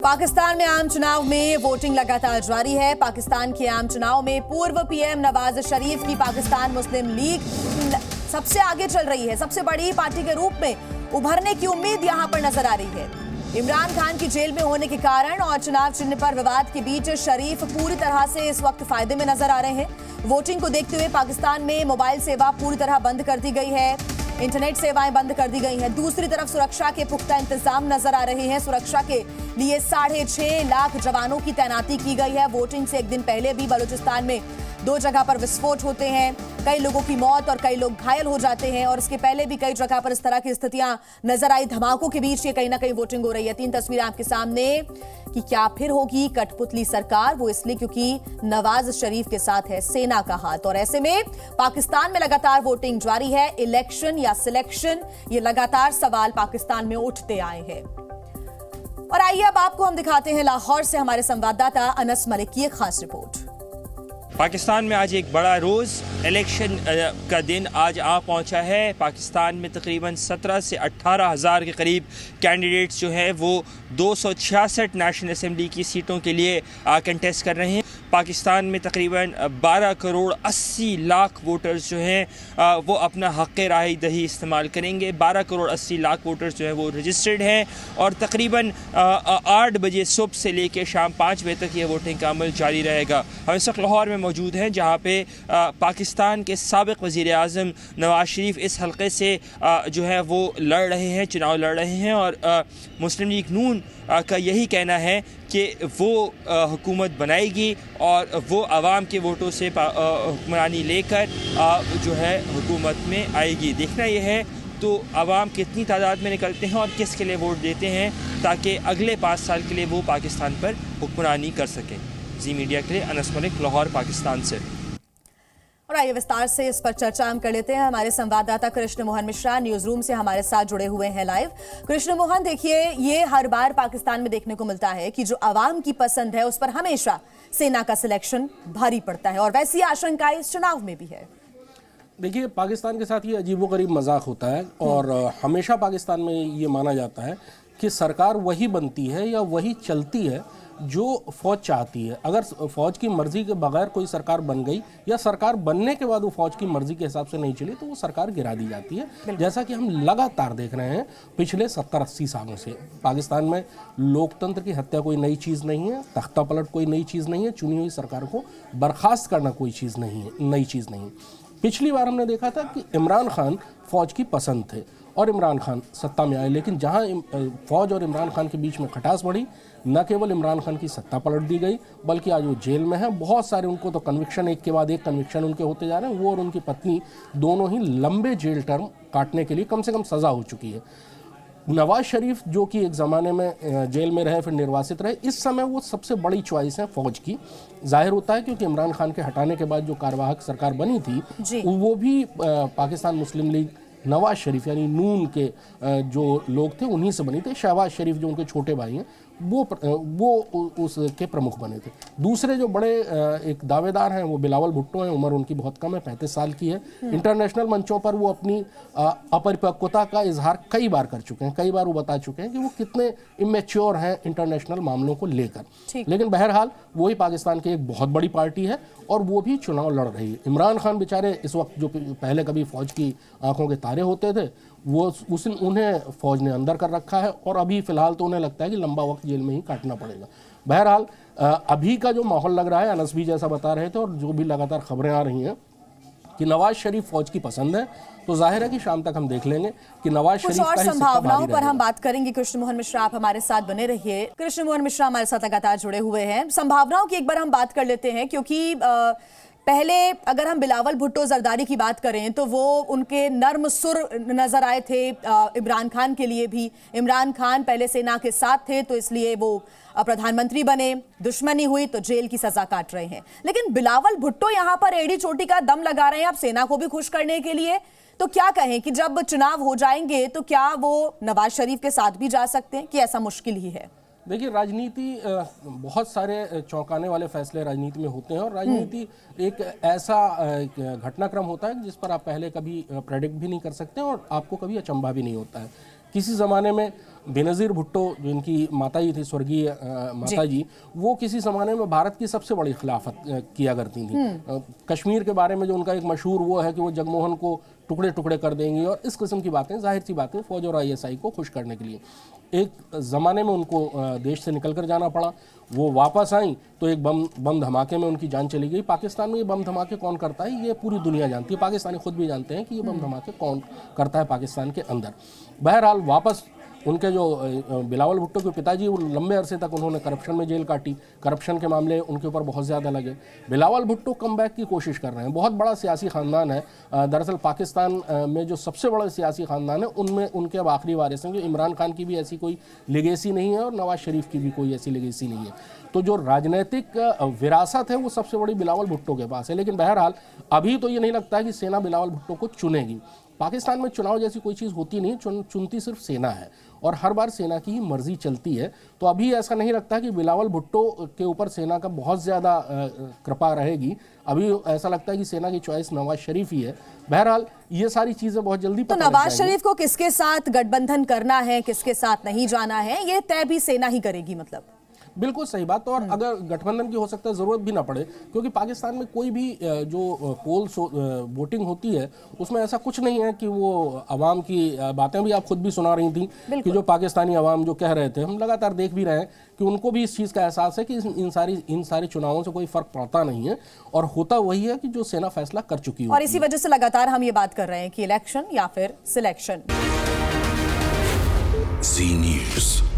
पाकिस्तान में आम चुनाव में वोटिंग लगातार जारी है। पाकिस्तान के आम चुनाव में पूर्व पीएम नवाज शरीफ की पाकिस्तान मुस्लिम लीग सबसे आगे चल रही है। सबसे बड़ी पार्टी के रूप में उभरने की उम्मीद यहां पर नजर आ रही है। इमरान खान की जेल में होने के कारण और चुनाव चिन्ह पर विवाद के बीच शरीफ पूरी तरह से इस वक्त फायदे में नजर आ रहे हैं। वोटिंग को देखते हुए पाकिस्तान में मोबाइल सेवा पूरी तरह बंद कर दी गई है, इंटरनेट सेवाएं बंद कर दी गई हैं। दूसरी तरफ सुरक्षा के पुख्ता इंतजाम नजर आ रहे हैं। सुरक्षा के लिए 6.5 लाख जवानों की तैनाती की गई है। वोटिंग से एक दिन पहले भी बलूचिस्तान में 2 जगह पर विस्फोट होते हैं, कई लोगों की मौत और कई लोग घायल हो जाते हैं। और इसके पहले भी कई जगह पर इस तरह की स्थितियां नजर आई। धमाकों के बीच ये कहीं ना कहीं वोटिंग हो रही है। 3 तस्वीरें आपके सामने कि क्या फिर होगी कठपुतली सरकार, वो इसलिए क्योंकि नवाज शरीफ के साथ है सेना का हाथ। और ऐसे में पाकिस्तान में लगातार वोटिंग जारी है। इलेक्शन या सिलेक्शन, ये लगातार सवाल पाकिस्तान में उठते आए हैं। और आइए अब आपको हम दिखाते हैं लाहौर से हमारे संवाददाता अनस मलिक की एक खास रिपोर्ट। पाकिस्तान में आज एक बड़ा रोज़, इलेक्शन का दिन आज आ पहुंचा है। पाकिस्तान में तकरीबन 17 से 18 हज़ार के करीब कैंडिडेट्स जो हैं वो 266 नेशनल असम्बली की सीटों के लिए कंटेस्ट कर रहे हैं। पाकिस्तान में तकरीबन 12 करोड़ 80 लाख वोटर्स जो हैं वो अपना हक़ राय दही इस्तेमाल करेंगे। 12 करोड़ 80 लाख वोटर्स जो हैं वो रजिस्टर्ड हैं और तकरीबन 8 बजे सुबह से लेकर शाम 5 बजे तक ये वोटिंग का अमल जारी रहेगा। हम इस वक्त लाहौर में मौजूद हैं जहाँ पे पाकिस्तान के साबिक़ वज़ीर आज़म नवाज शरीफ इस हल्के से जो है वो लड़ रहे हैं, चुनाव लड़ रहे हैं। और मुस्लिम लीग नून का यही कहना है कि वो हुकूमत बनाएगी और वो आवाम के वोटों से हुक्मरानी लेकर जो है हुकूमत में आएगी। देखना यह है तो आवाम कितनी तादाद में निकलते हैं और किसके लिए वोट देते हैं ताकि अगले 5 साल के लिए वो पाकिस्तान पर हुक्मरानी कर सकें। जी मीडिया के लिए अनस मलिक, लाहौर, पाकिस्तान से। और आइए विस्तार से इस पर चर्चा हम कर लेते हैं। हमारे संवाददाता कृष्ण मोहन मिश्रा न्यूज रूम से हमारे साथ जुड़े हुए हैं लाइव। कृष्ण मोहन, देखिए ये हर बार पाकिस्तान में देखने को मिलता है कि जो आवाम की पसंद है उस पर हमेशा सेना का सिलेक्शन भारी पड़ता है और वैसी आशंका इस चुनाव में भी है। देखिए, पाकिस्तान के साथ ये अजीबोगरीब मजाक होता है और हमेशा पाकिस्तान में ये माना जाता है कि सरकार वही बनती है या वही चलती है जो फौज चाहती है। अगर फौज की मर्जी के बगैर कोई सरकार बन गई या सरकार बनने के बाद वो फौज की मर्जी के हिसाब से नहीं चली तो वो सरकार गिरा दी जाती है। जैसा कि हम लगातार देख रहे हैं पिछले 70-80 सालों से। पाकिस्तान में लोकतंत्र की हत्या कोई नई चीज़ नहीं है, तख्ता पलट कोई नई चीज़ नहीं है, चुनी हुई सरकार को बर्खास्त करना कोई चीज़ नहीं है, नई चीज़ नहीं। पिछली बार हमने देखा था कि इमरान खान फौज की पसंद थे और इमरान खान सत्ता में आए, लेकिन जहां फौज और इमरान खान के बीच में खटास बढ़ी, न केवल इमरान खान की सत्ता पलट दी गई बल्कि आज वो जेल में है। बहुत सारे उनको तो कन्विक्शन, एक के बाद एक कन्विक्शन उनके होते जा रहे हैं। वो और उनकी पत्नी दोनों ही लंबे जेल टर्म काटने के लिए कम से कम सज़ा हो चुकी है। नवाज शरीफ जो कि एक ज़माने में जेल में रहे फिर निर्वासित रहे, इस समय वो सबसे बड़ी चॉइस है फौज की। जाहिर होता है क्योंकि इमरान खान के हटाने के बाद जो कार्यवाहक सरकार बनी थी वो भी पाकिस्तान मुस्लिम लीग नवाज शरीफ यानी नून के जो लोग थे उन्हीं से बनी थी। शहबाज शरीफ जो उनके छोटे भाई हैं वो उसके प्रमुख बने थे। दूसरे जो बड़े एक दावेदार हैं वो बिलावल भुट्टो हैं। उम्र उनकी बहुत कम है, 35 साल की है। इंटरनेशनल मंचों पर वो अपनी अपरिपक्वता का इजहार कई बार कर चुके हैं। कई बार वो बता चुके हैं कि वो कितने इमेच्योर हैं इंटरनेशनल मामलों को लेकर। लेकिन बहरहाल वही पाकिस्तान की एक बहुत बड़ी पार्टी है और वो भी चुनाव लड़ रही है। इमरान खान बेचारे इस वक्त, जो पहले कभी फौज की आंखों के तारे होते थे, वो उन्हें फौज ने अंदर कर रखा है और अभी फिलहाल तो उन्हें लगता है कि लंबा वक्त जेल में ही काटना पड़ेगा। बहरहाल अभी का जो माहौल लग रहा है, अनस भी जैसा बता रहे थे और जो भी लगातार खबरें आ रही हैं कि नवाज शरीफ फौज की पसंद है, तो जाहिर है कि शाम तक हम देख लेंगे कि नवाज शरीफ और संभावनाओं पर हम बात करेंगे। कृष्ण मोहन मिश्रा, आप हमारे साथ बने रहिए। कृष्ण मोहन मिश्रा हमारे साथ लगातार जुड़े हुए हैं। संभावनाओं की एक बार हम बात कर लेते हैं क्योंकि पहले अगर हम बिलावल भुट्टो जरदारी की बात करें तो वो उनके नर्म सुर नजर आए थे इमरान खान के लिए भी। इमरान खान पहले सेना के साथ थे तो इसलिए वो प्रधानमंत्री बने, दुश्मनी हुई तो जेल की सजा काट रहे हैं। लेकिन बिलावल भुट्टो यहाँ पर एड़ी चोटी का दम लगा रहे हैं अब सेना को भी खुश करने के लिए। तो क्या कहें कि जब चुनाव हो जाएंगे तो क्या वो नवाज शरीफ के साथ भी जा सकते हैं कि ऐसा मुश्किल ही है? देखिए, राजनीति बहुत सारे चौंकाने वाले फैसले राजनीति में होते हैं और राजनीति एक ऐसा घटनाक्रम होता है जिस पर आप पहले कभी प्रेडिक्ट भी नहीं कर सकते और आपको कभी अचंभा भी नहीं होता है। किसी ज़माने में बेनज़ीर भुट्टो जो इनकी माता जी थी, स्वर्गीय माता जी, वो किसी ज़माने में भारत की सबसे बड़ी खिलाफत किया करती थी। कश्मीर के बारे में जो उनका एक मशहूर वो है कि वो जगमोहन को टुकड़े टुकड़े कर देंगी और इस किस्म की बातें, जाहिर सी बातें फौज और ISI को खुश करने के लिए। एक ज़माने में उनको देश से निकल कर जाना पड़ा, वो वापस आई तो एक बम धमाके में उनकी जान चली गई। पाकिस्तान में ये बम धमाके कौन करता है ये पूरी दुनिया जानती है, पाकिस्तानी खुद भी जानते हैं कि ये बम धमाके कौन करता है पाकिस्तान के अंदर। बहरहाल वापस उनके जो बिलावल भुट्टो के पिताजी, वो लंबे अरसे तक उन्होंने करप्शन में जेल काटी, करप्शन के मामले उनके ऊपर बहुत ज़्यादा लगे। बिलावल भुट्टो कम बैक की कोशिश कर रहे हैं, बहुत बड़ा सियासी ख़ानदान है। दरअसल पाकिस्तान में जो सबसे बड़ा सियासी ख़ानदान है उनमें उनके अब आखिरी वारिस हैं। जो इमरान खान की भी ऐसी कोई लेगेसी नहीं है और नवाज शरीफ की भी कोई ऐसी लेगेसी नहीं है, तो जो राजनीतिक विरासत है वो सबसे बड़ी बिलावल भुट्टो के पास है। लेकिन बहरहाल अभी तो ये नहीं लगता है कि सेना बिलावल भुट्टो को चुनेगी। पाकिस्तान में चुनाव जैसी कोई चीज़ होती नहीं, चुनती सिर्फ सेना है और हर बार सेना की ही मर्जी चलती है। तो अभी ऐसा नहीं लगता कि बिलावल भुट्टो के ऊपर सेना का बहुत ज़्यादा कृपा रहेगी। अभी ऐसा लगता है कि सेना की चॉइस नवाज शरीफ ही है। बहरहाल ये सारी चीज़ें बहुत जल्दी तो नवाज शरीफ को किसके साथ गठबंधन करना है, किसके साथ नहीं जाना है, ये तय भी सेना ही करेगी। मतलब बिल्कुल सही बात। और अगर गठबंधन की हो सकता है ज़रूरत भी ना पड़े, क्योंकि पाकिस्तान में कोई भी जो पोल वोटिंग होती है उसमें ऐसा कुछ नहीं है कि वो अवाम की बातें भी आप खुद भी सुना रही थी कि जो पाकिस्तानी अवाम जो कह रहे थे, हम लगातार देख भी रहे हैं कि उनको भी इस चीज़ का एहसास है कि इन सारे चुनावों से कोई फ़र्क पड़ता नहीं है और होता वही है कि जो सेना फैसला कर चुकी है। और इसी वजह से लगातार हम ये बात कर रहे हैं कि इलेक्शन या फिर सिलेक्शन। जी न्यूज़।